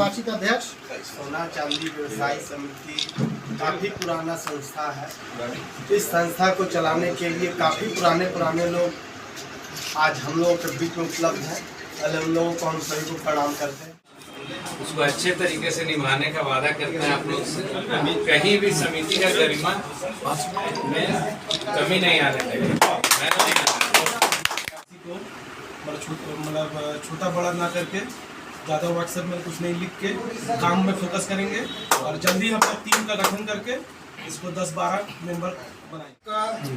नवनिर्वाचित अध्यक्ष। सोना चांदी व्यवसायी समिति काफी पुराना संस्था है। इस संस्था को चलाने के लिए काफी पुराने लोग आज हम लोगों के बीच में उपलब्ध हैं। पहले उन लोगों को हम सभी को प्रणाम करते हैं। उसको अच्छे तरीके से निभाने का वादा करते हैं आप लोग से। कहीं भी समिति का गरिमा में कमी नहीं आने देंगे। मतलब छोटा बड़ा ना करके ज़्यादा व्हाट्सएप में कुछ नहीं लिख के काम में फोकस करेंगे और जल्दी हम लोग टीम का गठन करके इसको 10-12 मेंबर बनाएंगे।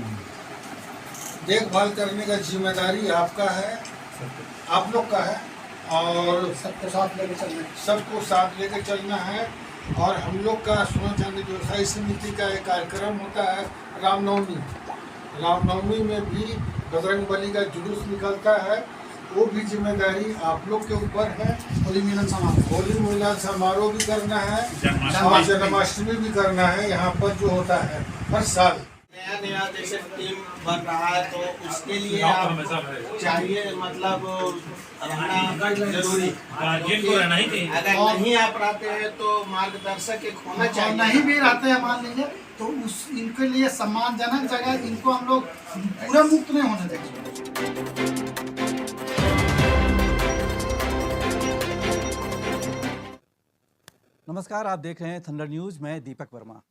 देखभाल करने का जिम्मेदारी आपका है, आप लोग का है और सबको साथ लेकर चलना है। और हम लोग का सोना चांदी व्यवसायी समिति का एक कार्यक्रम होता है रामनवमी में भी बजरंग बली का जुलूस निकलता है। वो भी जिम्मेदारी आप लोग के ऊपर है। होली मिलन समारोह भी करना है और जन्माष्टमी भी करना है। यहाँ पर जो होता है हर साल नया जैसे टीम बन रहा है तो उसके लिए आप चाहिए मतलब रहना जरूरी। अगर नहीं आप रहते हैं तो मार्गदर्शक एक होना चाहिए। नहीं भी रहते हैं मान लीजिए तो उस इनके लिए सम्मानजनक जगह इनको हम लोग पूरा मुक्त नहीं होने देंगे। नमस्कार, आप देख रहे हैं थंडर न्यूज। मैं दीपक वर्मा।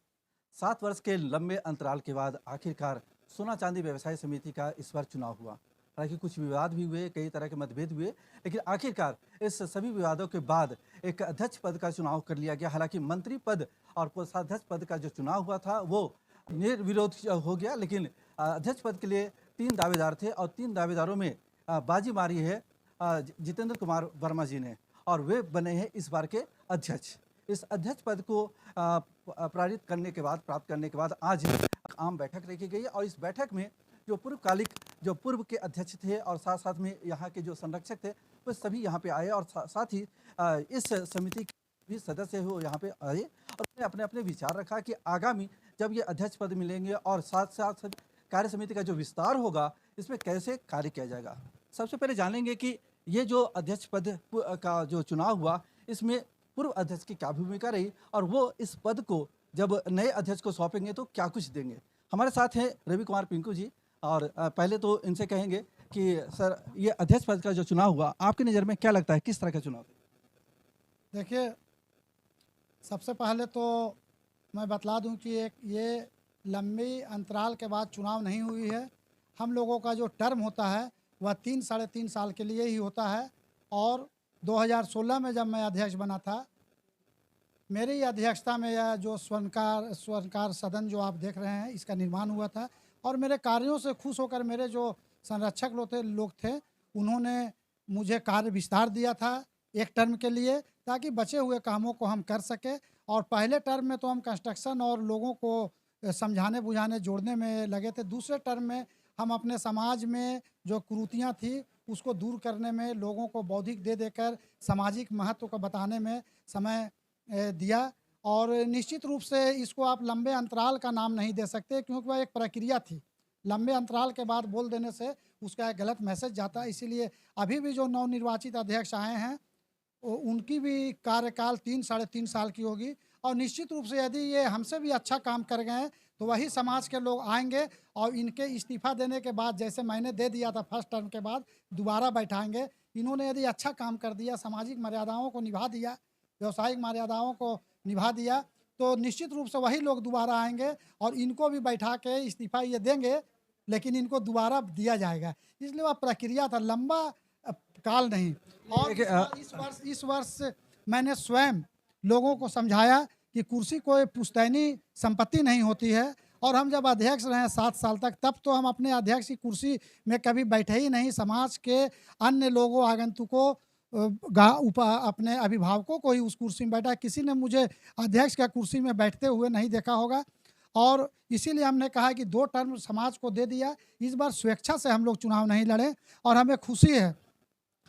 7 वर्ष के लंबे अंतराल के बाद आखिरकार सोना चांदी व्यवसाय समिति का इस बार चुनाव हुआ। हालांकि कुछ विवाद भी हुए, कई तरह के मतभेद हुए, लेकिन आखिरकार इस सभी विवादों के बाद एक अध्यक्ष पद का चुनाव कर लिया गया। हालांकि मंत्री पद और कोषाध्यक्ष पद का जो चुनाव हुआ था वो निर्विरोध हो गया, लेकिन अध्यक्ष पद के लिए 3 दावेदार थे और 3 दावेदारों में बाजी मारी है जितेंद्र कुमार वर्मा जी ने, और वे बने हैं इस बार के अध्यक्ष। इस अध्यक्ष पद को प्राप्त करने के बाद आज आम बैठक रखी गई और इस बैठक में जो पूर्व के अध्यक्ष थे और साथ साथ में यहाँ के जो संरक्षक थे वो सभी यहाँ पे आए और साथ ही इस समिति के भी सदस्य हो यहाँ पे आए और अपने अपने विचार रखा कि आगामी जब ये अध्यक्ष पद मिलेंगे और साथ साथ कार्य समिति का जो विस्तार होगा इसमें कैसे कार्य किया जाएगा। सबसे पहले जानेंगे कि ये जो अध्यक्ष पद का जो चुनाव हुआ इसमें पूर्व अध्यक्ष की क्या भूमिका रही और वो इस पद को जब नए अध्यक्ष को सौंपेंगे तो क्या कुछ देंगे। हमारे साथ हैं रवि कुमार पिंकू जी, और पहले तो इनसे कहेंगे कि सर ये अध्यक्ष पद का जो चुनाव हुआ आपकी नज़र में क्या लगता है, किस तरह का चुनाव? देखिए, सबसे पहले तो मैं बतला दूं कि ये लंबी अंतराल के बाद चुनाव नहीं हुई है। हम लोगों का जो टर्म होता है वह 3-3.5 साल के लिए ही होता है और 2016 में जब मैं अध्यक्ष बना था, मेरी अध्यक्षता में यह जो स्वर्णकार सदन जो आप देख रहे हैं इसका निर्माण हुआ था और मेरे कार्यों से खुश होकर मेरे जो संरक्षक लोग थे उन्होंने मुझे कार्य विस्तार दिया था एक टर्म के लिए, ताकि बचे हुए कामों को हम कर सके। और पहले टर्म में तो हम कंस्ट्रक्शन और लोगों को समझाने बुझाने जोड़ने में लगे थे। दूसरे टर्म में हम अपने समाज में जो कुरीतियाँ थी उसको दूर करने में, लोगों को बौद्धिक दे देकर सामाजिक महत्व को बताने में समय दिया। और निश्चित रूप से इसको आप लंबे अंतराल का नाम नहीं दे सकते क्योंकि वह एक प्रक्रिया थी। लंबे अंतराल के बाद बोल देने से उसका एक गलत मैसेज जाता है। इसीलिए अभी भी जो नवनिर्वाचित अध्यक्ष आए हैं उनकी भी कार्यकाल 3-3.5 साल की होगी और निश्चित रूप से यदि ये हमसे भी अच्छा काम कर गए तो वही समाज के लोग आएंगे और इनके इस्तीफा देने के बाद, जैसे मैंने दे दिया था फर्स्ट टर्म के बाद, दोबारा बैठाएंगे। इन्होंने यदि अच्छा काम कर दिया, सामाजिक मर्यादाओं को निभा दिया, व्यवसायिक मर्यादाओं को निभा दिया, तो निश्चित रूप से वही लोग दोबारा आएंगे और इनको भी बैठा के इस्तीफा ये देंगे, लेकिन इनको दोबारा दिया जाएगा। इसलिए वह प्रक्रिया था, लंबा काल नहीं। और इस वर्ष मैंने स्वयं लोगों को समझाया कि कुर्सी कोई पुश्तैनी संपत्ति नहीं होती है और हम जब अध्यक्ष रहे 7 साल तक, तब तो हम अपने अध्यक्ष की कुर्सी में कभी बैठे ही नहीं। समाज के अन्य लोगों, आगंतुकों, अपने अभिभावकों को ही उस कुर्सी में बैठा। किसी ने मुझे अध्यक्ष का कुर्सी में बैठते हुए नहीं देखा होगा और इसीलिए हमने कहा कि 2 टर्म समाज को दे दिया। इस बार स्वेच्छा से हम लोग चुनाव नहीं लड़े और हमें खुशी है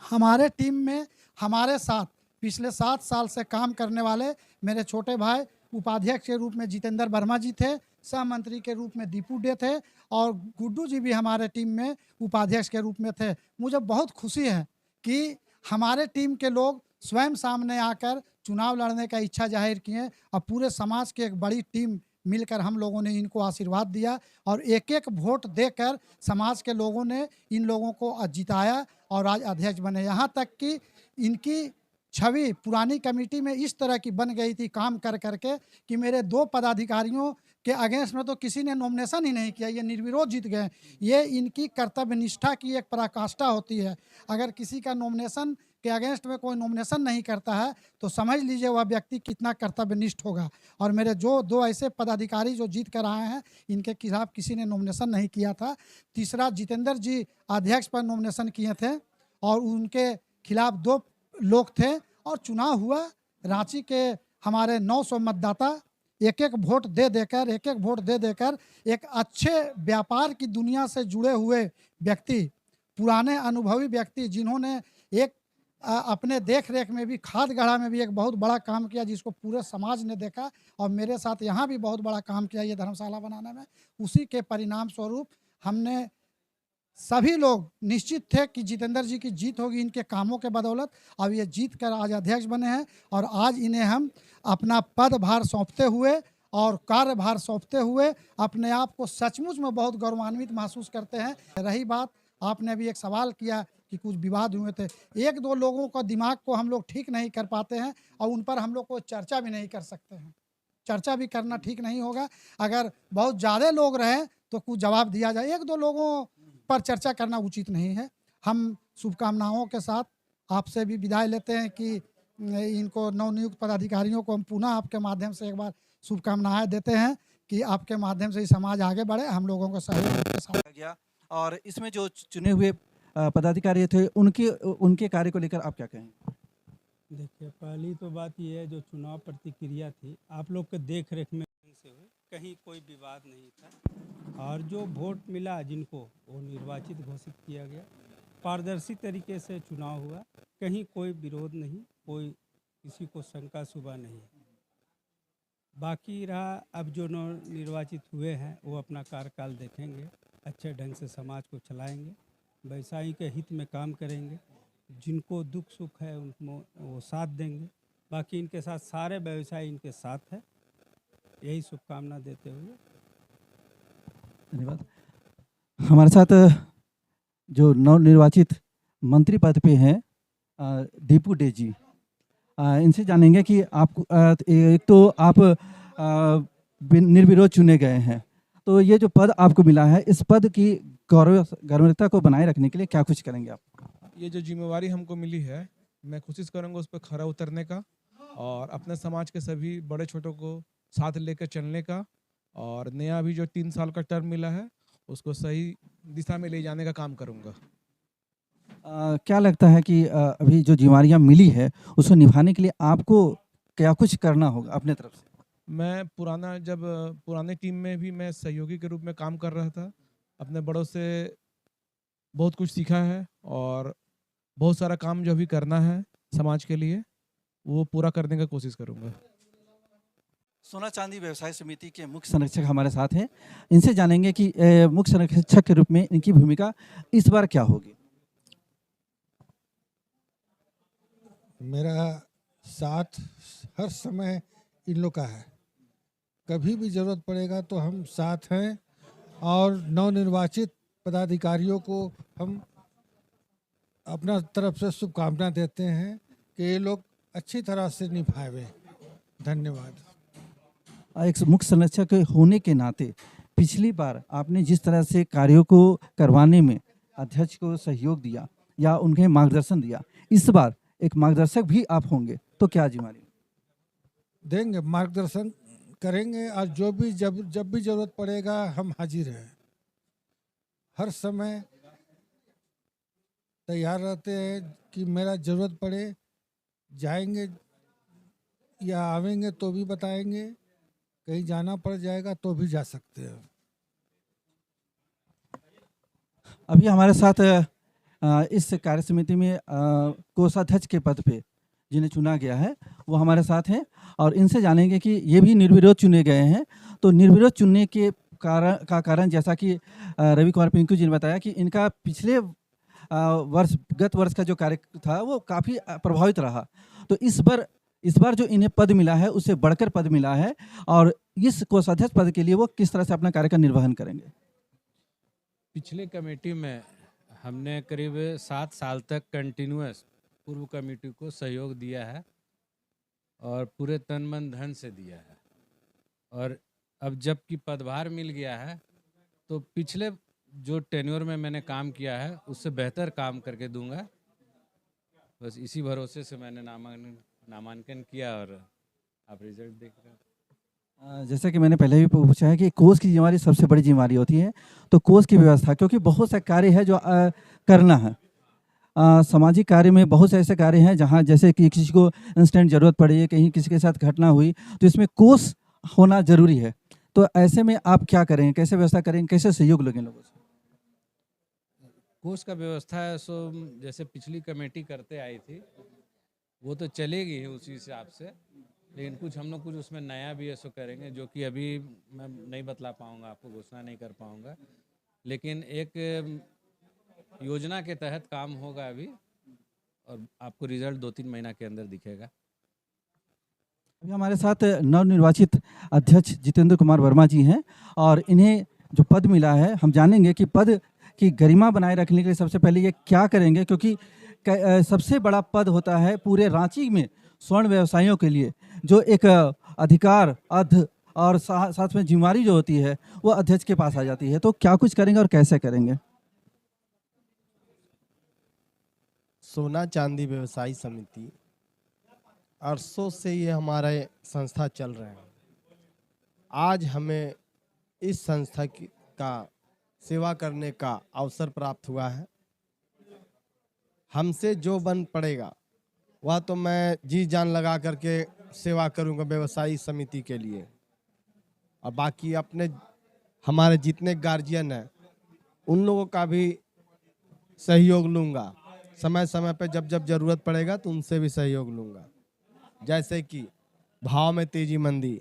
हमारे टीम में हमारे साथ पिछले 7 साल से काम करने वाले मेरे छोटे भाई उपाध्यक्ष के रूप में जितेंद्र वर्मा जी थे, सह मंत्री के रूप में दीपू डे थे और गुड्डू जी भी हमारे टीम में उपाध्यक्ष के रूप में थे। मुझे बहुत खुशी है कि हमारे टीम के लोग स्वयं सामने आकर चुनाव लड़ने का इच्छा जाहिर किए और पूरे समाज की एक बड़ी टीम मिलकर हम लोगों ने इनको आशीर्वाद दिया और एक एक वोट देकर समाज के लोगों ने इन लोगों को जिताया और आज अध्यक्ष बने। यहाँ तक कि इनकी छवि पुरानी कमेटी में इस तरह की बन गई थी काम कर करके कि मेरे 2 पदाधिकारियों के अगेंस्ट में तो किसी ने नॉमिनेशन ही नहीं किया, ये निर्विरोध जीत गए। ये इनकी कर्तव्य निष्ठा की एक पराकाष्ठा होती है। अगर किसी का नॉमिनेशन के अगेंस्ट में कोई नॉमिनेशन नहीं करता है तो समझ लीजिए वह व्यक्ति कितना कर्तव्यनिष्ठ होगा। और मेरे जो 2 ऐसे पदाधिकारी जो जीत कर आए हैं इनके खिलाफ किसी ने नॉमिनेशन नहीं किया था। तीसरा, जितेंद्र जी अध्यक्ष पर नॉमिनेशन किए थे और उनके खिलाफ 2 लोग थे और चुनाव हुआ। रांची के हमारे 900 मतदाता एक एक वोट दे देकर एक अच्छे व्यापार की दुनिया से जुड़े हुए व्यक्ति, पुराने अनुभवी व्यक्ति जिन्होंने एक अपने देख रेख में भी खादगढ़ा में भी एक बहुत बड़ा काम किया जिसको पूरे समाज ने देखा और मेरे साथ यहाँ भी बहुत बड़ा काम किया ये धर्मशाला बनाने में। उसी के परिणाम स्वरूप हमने सभी लोग निश्चित थे कि जितेंद्र जी की जीत होगी इनके कामों के बदौलत। अब ये जीत कर आज अध्यक्ष बने हैं और आज इन्हें हम अपना पदभार सौंपते हुए और कार्यभार सौंपते हुए अपने आप को सचमुच में बहुत गौरवान्वित महसूस करते हैं। रही बात, आपने भी एक सवाल किया कि कुछ विवाद हुए थे, 1-2 लोगों का दिमाग को हम लोग ठीक नहीं कर पाते हैं और उन पर हम लोग को चर्चा भी नहीं कर सकते हैं। चर्चा भी करना ठीक नहीं होगा। अगर बहुत ज़्यादा लोग रहें तो कुछ जवाब दिया जाए, 1-2 लोगों पर चर्चा करना उचित नहीं है। हम शुभकामनाओं के साथ आपसे भी विदाई लेते हैं कि इनको नवनियुक्त पदाधिकारियों को हम पुनः आपके माध्यम से एक बार शुभकामनाएं देते हैं कि आपके माध्यम से ही समाज आगे बढ़े। हम लोगों को सहयोग के साथ गया और इसमें जो चुने हुए पदाधिकारी थे उनके कार्य को लेकर आप क्या कहेंगे? देखिए, पहली तो बात यह है जो चुनाव प्रतिक्रिया थी आप लोग के देख रेख में से हुए, कहीं कोई विवाद नहीं था और जो वोट मिला जिनको वो निर्वाचित घोषित किया गया। पारदर्शी तरीके से चुनाव हुआ, कहीं कोई विरोध नहीं, कोई किसी को शंका शुबा नहीं। बाकी रहा अब जो निर्वाचित हुए हैं वो अपना कार्यकाल देखेंगे, अच्छे ढंग से समाज को चलाएंगे, व्यवसायी के हित में काम करेंगे, जिनको दुख सुख है उनको वो साथ देंगे। बाकी इनके साथ सारे व्यवसायी इनके साथ है, यही शुभकामना देते हुए धन्यवाद। हमारे साथ जो नवनिर्वाचित मंत्री पद पे हैं दीपू डे जी, इनसे जानेंगे कि आप एक तो आप निर्विरोध चुने गए हैं, तो ये जो पद आपको मिला है इस पद की गौरवता को बनाए रखने के लिए क्या कुछ करेंगे आप? ये जो जिम्मेवारी हमको मिली है मैं कोशिश करूँगा उस पर खरा उतरने का और अपने समाज के सभी बड़े छोटों को साथ लेकर चलने का और नया अभी जो 3 साल का टर्म मिला है उसको सही दिशा में ले जाने का काम करूँगा। क्या लगता है कि अभी जो जिम्मेवारियाँ मिली है उसको निभाने के लिए आपको क्या कुछ करना होगा अपने तरफ से? मैं पुराने टीम में भी मैं सहयोगी के रूप में काम कर रहा था, अपने बड़ों से बहुत कुछ सीखा है और बहुत सारा काम जो भी करना है समाज के लिए वो पूरा करने का कोशिश करूँगा। सोना चांदी व्यवसाय समिति के मुख्य संरक्षक हमारे साथ हैं, इनसे जानेंगे कि मुख्य संरक्षक के रूप में इनकी भूमिका इस बार क्या होगी? मेरा साथ हर समय इन लोग का है, कभी भी ज़रूरत पड़ेगा तो हम साथ हैं और नवनिर्वाचित पदाधिकारियों को हम अपना तरफ से शुभकामना देते हैं कि ये लोग अच्छी तरह से निभाएं। धन्यवाद। एक मुख्य संरक्षक होने के नाते पिछली बार आपने जिस तरह से कार्यों को करवाने में अध्यक्ष को सहयोग दिया या उन्हें मार्गदर्शन दिया, इस बार एक मार्गदर्शक भी आप होंगे तो क्या जिम्मेदारी देंगे? मार्गदर्शन करेंगे और जब भी जरूरत पड़ेगा हम हाजिर हैं, हर समय तैयार रहते हैं कि मेरा ज़रूरत पड़े जाएंगे या आवेंगे तो भी बताएंगे, कहीं जाना पड़ जाएगा तो भी जा सकते हैं। अभी हमारे साथ इस कार्य समिति में कोषाध्यक्ष के पद पे जिन्हें चुना गया है वो हमारे साथ हैं और इनसे जानेंगे कि ये भी निर्विरोध चुने गए हैं। तो निर्विरोध चुनने के कारण जैसा कि रवि कुमार पिंकू जी ने बताया कि इनका पिछले गत वर्ष का जो कार्य था वो काफ़ी प्रभावित रहा, तो इस बार इस बार जो इन्हें पद मिला है उससे बढ़कर पद मिला है, और इस कोषाध्यक्ष पद के लिए वो किस तरह से अपना कार्य का निर्वहन करेंगे? पिछले कमेटी में हमने करीब 7 साल तक कंटिन्यूअस पूर्व कमेटी को सहयोग दिया है और पूरे तन मन धन से दिया है, और अब जबकि पदभार मिल गया है तो पिछले जो टेन्योर में मैंने काम किया है उससे बेहतर काम करके दूंगा। बस इसी भरोसे से मैंने नामांकन किया और आप रिजल्ट देख रहे हैं। जैसे कि मैंने पहले भी पूछा है कि कोष की जिम्मेदारी सबसे बड़ी जिम्मेदारी होती है, तो कोष की व्यवस्था, क्योंकि बहुत से कार्य है जो करना है, सामाजिक कार्य में बहुत से ऐसे कार्य हैं जहां जैसे कि किसी को इंस्टेंट ज़रूरत पड़ी, कहीं किसी के साथ घटना हुई, तो इसमें कोष होना जरूरी है। तो ऐसे में आप क्या करेंगे, कैसे व्यवस्था करेंगे, कैसे सहयोग लेंगे लोगों से? कोष का व्यवस्था है सो जैसे पिछली कमेटी करते आई थी वो तो चलेगी ही उसी हिसाब से, लेकिन कुछ हम लोग कुछ उसमें नया भी ऐसा करेंगे जो कि अभी मैं नहीं बतला पाऊंगा, आपको घोषणा नहीं कर पाऊंगा, लेकिन एक योजना के तहत काम होगा अभी और आपको रिजल्ट 2-3 महीना के अंदर दिखेगा। अभी हमारे साथ नवनिर्वाचित अध्यक्ष जितेंद्र कुमार वर्मा जी हैं, और इन्हें जो पद मिला है हम जानेंगे कि पद की गरिमा बनाए रखने के लिए सबसे पहले ये क्या करेंगे, क्योंकि सबसे बड़ा पद होता है पूरे रांची में स्वर्ण व्यवसायियों के लिए, जो एक अधिकार और साथ में जिम्मेदारी जो होती है वो अध्यक्ष के पास आ जाती है। तो क्या कुछ करेंगे और कैसे करेंगे? सोना चांदी व्यवसायी समिति अरसों से ये हमारे संस्था चल रहे हैं। आज हमें इस संस्था का सेवा करने का अवसर प्राप्त हुआ है। हमसे जो बन पड़ेगा वह तो मैं जी जान लगा करके सेवा करूंगा व्यवसायी समिति के लिए, और बाकी अपने हमारे जितने गार्जियन हैं उन लोगों का भी सहयोग लूँगा। समय समय पे जब जब ज़रूरत पड़ेगा तो उनसे भी सहयोग लूँगा। जैसे कि भाव में तेजी मंदी,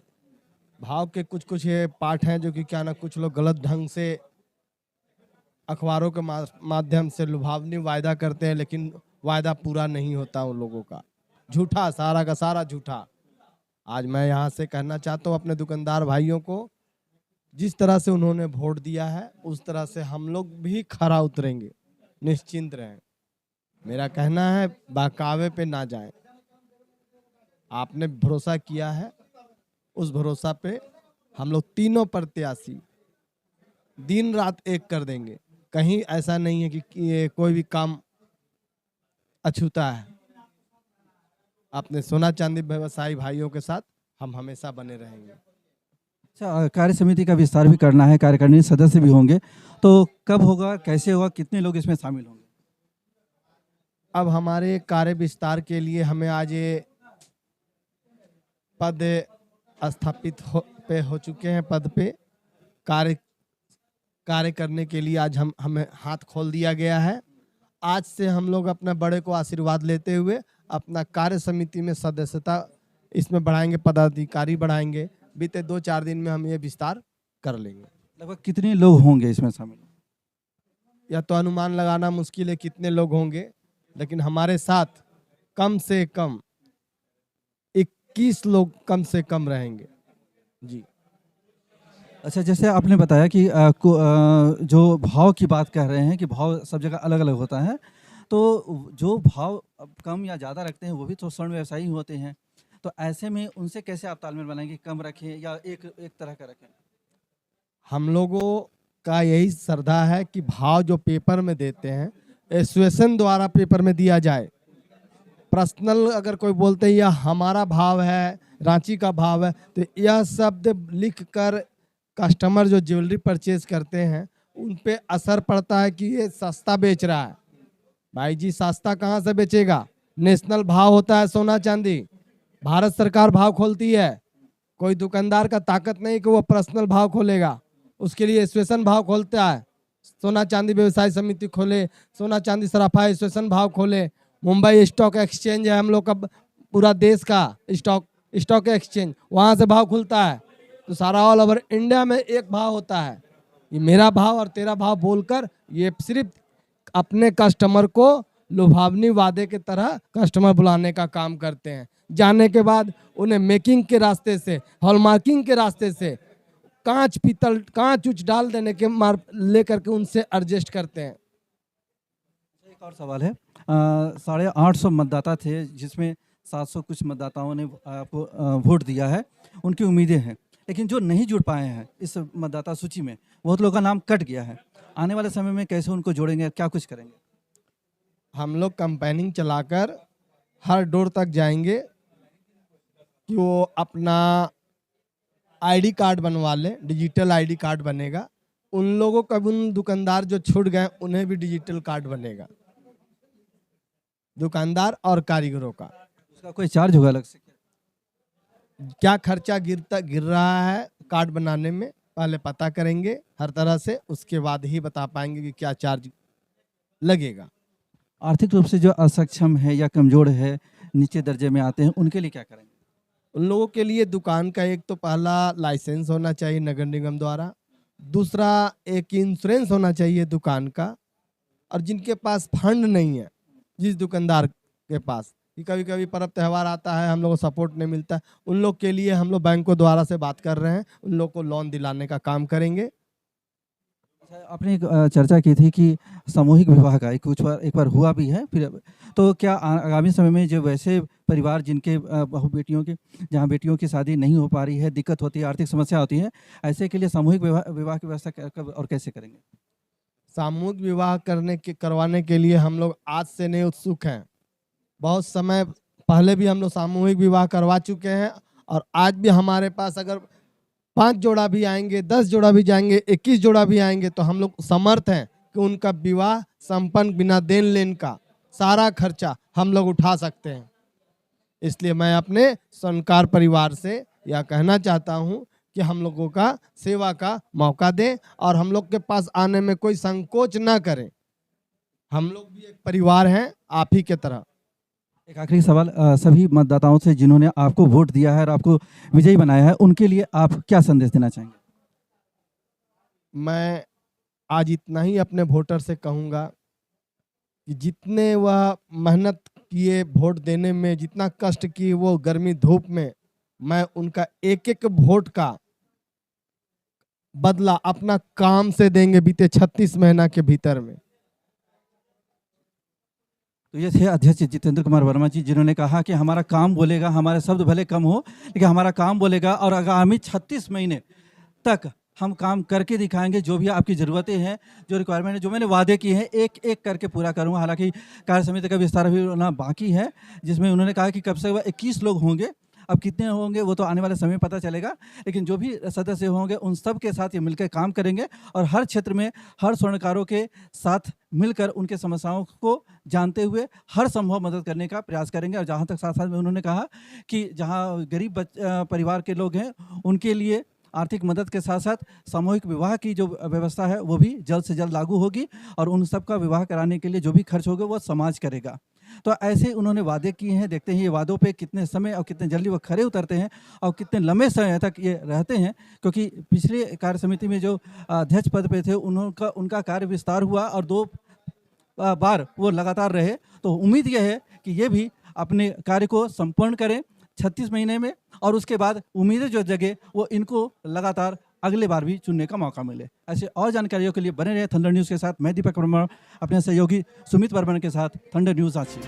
भाव के कुछ कुछ ये पाठ हैं जो कि क्या ना कुछ लोग गलत ढंग से अखबारों के माध्यम से लुभावनी वायदा करते हैं, लेकिन वायदा पूरा नहीं होता उन लोगों का, झूठा, सारा का सारा झूठा। आज मैं यहाँ से कहना चाहता हूँ अपने दुकानदार भाइयों को, जिस तरह से उन्होंने वोट दिया है उस तरह से हम लोग भी खरा उतरेंगे, निश्चिंत रहें। मेरा कहना है बहकावे पे ना जाएं। आपने भरोसा किया है, उस भरोसा पे हम लोग तीनों प्रत्याशी दिन रात एक कर देंगे। कहीं ऐसा नहीं है कि ये कोई भी काम अछूता है। अपने सोना चांदी व्यवसायी भाइयों के साथ हम हमेशा बने रहेंगे। अच्छा, कार्य समिति का विस्तार भी करना है, कार्यकारिणी सदस्य भी होंगे, तो कब होगा, कैसे होगा, कितने लोग इसमें शामिल होंगे? अब हमारे कार्य विस्तार के लिए हमें आज ये पद स्थापित हो चुके हैं। पद पे कार्य करने के लिए आज हमें हाथ खोल दिया गया है। आज से हम लोग अपने बड़े को आशीर्वाद लेते हुए अपना कार्य समिति में सदस्यता इसमें बढ़ाएंगे, पदाधिकारी बढ़ाएंगे। बीते 2-4 दिन में हम ये विस्तार कर लेंगे। लगभग कितने लोग होंगे इसमें शामिल? या तो अनुमान लगाना मुश्किल है कितने लोग होंगे, लेकिन हमारे साथ कम से कम 21 लोग कम से कम रहेंगे जी। अच्छा, जैसे आपने बताया कि जो भाव की बात कर रहे हैं कि भाव सब जगह अलग अलग होता है, तो जो भाव कम या ज़्यादा रखते हैं वो भी तो स्वर्ण व्यवसायी होते हैं, तो ऐसे में उनसे कैसे आप तालमेल बनाएंगे, कम रखें या एक तरह का रखें? हम लोगों का यही श्रद्धा है कि भाव जो पेपर में देते हैं एसोसिएशन द्वारा पेपर में दिया जाए। पर्सनल अगर कोई बोलते हैं यह हमारा भाव है, रांची का भाव है, तो यह शब्द लिख कर कस्टमर जो ज्वेलरी परचेज करते हैं उन पे असर पड़ता है कि ये सस्ता बेच रहा है। भाई जी, सस्ता कहाँ से बेचेगा? नेशनल भाव होता है सोना चांदी, भारत सरकार भाव खोलती है। कोई दुकानदार का ताकत नहीं कि वो पर्सनल भाव खोलेगा, उसके लिए एसोसिएशन भाव खोलता है। सोना चांदी व्यवसाय समिति खोले, सोना चांदी सराफा एसोसिएशन भाव खोले। मुंबई स्टॉक एक्सचेंज है हम लोग का, पूरा देश का स्टॉक एक्सचेंज, वहाँ से भाव खुलता है। तो सारा ऑल ओवर इंडिया में एक भाव होता है। ये मेरा भाव और तेरा भाव बोलकर ये सिर्फ अपने कस्टमर को लुभावनी वादे के तरह कस्टमर बुलाने का काम करते हैं, जाने के बाद उन्हें मेकिंग के रास्ते से, हॉलमार्किंग के रास्ते से कांच पीतल कांच उच डाल देने के मार लेकर के उनसे एडजस्ट करते हैं। एक और सवाल है, 850 मतदाता थे जिसमें 700 कुछ मतदाताओं ने आपको वोट दिया है, उनकी उम्मीदें हैं, लेकिन जो नहीं जुड़ पाए हैं इस मतदाता सूची में बहुत लोगों का नाम कट गया है। आने वाले समय में कैसे उनको जोड़ेंगे, क्या कुछ करेंगे? हम लोग कैंपेनिंग चलाकर हर डोर तक जाएंगे कि वो अपना आईडी कार्ड बनवा ले, डिजिटल आईडी कार्ड बनेगा। उन लोगों का भी, उन दुकानदार जो छूट गए उन्हें भी डिजिटल कार्ड बनेगा, दुकानदार और कारीगरों का। उसका कोई चार्ज होगा अलग से? क्या खर्चा गिर रहा है कार्ड बनाने में, पहले पता करेंगे हर तरह से, उसके बाद ही बता पाएंगे कि क्या चार्ज लगेगा। आर्थिक रूप से जो असक्षम है या कमजोर है, नीचे दर्जे में आते हैं, उनके लिए क्या करेंगे? उन लोगों के लिए दुकान का एक तो पहला लाइसेंस होना चाहिए नगर निगम द्वारा, दूसरा एक इंश्योरेंस होना चाहिए दुकान का, और जिनके पास फंड नहीं है, जिस दुकानदार के पास कि कभी कभी पर्व त्यौहार आता है हम लोग को सपोर्ट नहीं मिलता है, उन लोग के लिए हम लोग बैंकों द्वारा से बात कर रहे हैं, उन लोग को लोन दिलाने का काम करेंगे। आपने एक चर्चा की थी कि सामूहिक विवाह का एक बार हुआ भी है, फिर तो क्या आगामी समय में जो वैसे परिवार जिनके बहू बेटियों की, जहां बेटियों की शादी नहीं हो पा रही है, दिक्कत होती है, आर्थिक समस्या होती है, ऐसे के लिए सामूहिक विवाह की व्यवस्था कब और कैसे करेंगे? सामूहिक विवाह करवाने के लिए हम लोग आज से नहीं उत्सुक हैं। बहुत समय पहले भी हम लोग सामूहिक विवाह करवा चुके हैं, और आज भी हमारे पास अगर 5 जोड़ा भी आएंगे, 10 जोड़ा भी जाएंगे, 21 जोड़ा भी आएंगे, तो हम लोग समर्थ हैं कि उनका विवाह संपन्न बिना देन लेन का सारा खर्चा हम लोग उठा सकते हैं। इसलिए मैं अपने स्वर्णकार परिवार से यह कहना चाहता हूं कि हम लोगों का सेवा का मौका दें और हम लोग के पास आने में कोई संकोच ना करें। हम लोग भी एक परिवार हैं आप ही के तरह। एक आखिरी सवाल, सभी मतदाताओं से जिन्होंने आपको वोट दिया है और आपको विजयी बनाया है, उनके लिए आप क्या संदेश देना चाहेंगे? मैं आज इतना ही अपने वोटर से कहूँगा कि जितने वह मेहनत किए वोट देने में, जितना कष्ट किए वो गर्मी धूप में, मैं उनका एक एक वोट का बदला अपना काम से देंगे बीते 36 महीना के भीतर में। तो ये थे अध्यक्ष जितेंद्र कुमार वर्मा जी, जिन्होंने कहा कि हमारा काम बोलेगा, हमारे शब्द भले कम हो लेकिन हमारा काम बोलेगा, और आगामी 36 महीने तक हम काम करके दिखाएंगे। जो भी आपकी ज़रूरतें हैं, जो रिक्वायरमेंट है, जो मैंने वादे किए हैं, एक एक करके पूरा करूंगा। हालांकि कार्य समिति का विस्तार भी होना बाकी है, जिसमें उन्होंने कहा कि कब से 21 लोग होंगे, अब कितने होंगे वो तो आने वाले समय में पता चलेगा, लेकिन जो भी सदस्य होंगे उन सब के साथ ये मिलकर काम करेंगे और हर क्षेत्र में हर स्वर्णकारों के साथ मिलकर उनके समस्याओं को जानते हुए हर संभव मदद करने का प्रयास करेंगे। और जहाँ तक साथ साथ में उन्होंने कहा कि जहाँ गरीब परिवार के लोग हैं उनके लिए आर्थिक मदद के साथ साथ सामूहिक विवाह की जो व्यवस्था है वो भी जल्द से जल्द लागू होगी, और उन सब का विवाह कराने के लिए जो भी खर्च होगा वो समाज करेगा। तो ऐसे उन्होंने वादे किए हैं, देखते हैं ये वादों पे कितने समय और कितने जल्दी वो खरे उतरते हैं और कितने लंबे समय तक ये रहते हैं, क्योंकि पिछले कार्य समिति में जो अध्यक्ष पद पे थे उनका कार्य विस्तार हुआ और 2 बार वो लगातार रहे। तो उम्मीद यह है कि ये भी अपने कार्य को संपन्न करें 36 महीने में, और उसके बाद उम्मीदें जो जगे वो इनको लगातार अगले बार भी चुनने का मौका मिले। ऐसे और जानकारियों के लिए बने रहे थंडर न्यूज़ के साथ। मैं दीपक वर्मा अपने सहयोगी सुमित वर्मन के साथ, थंडर न्यूज़ रांची।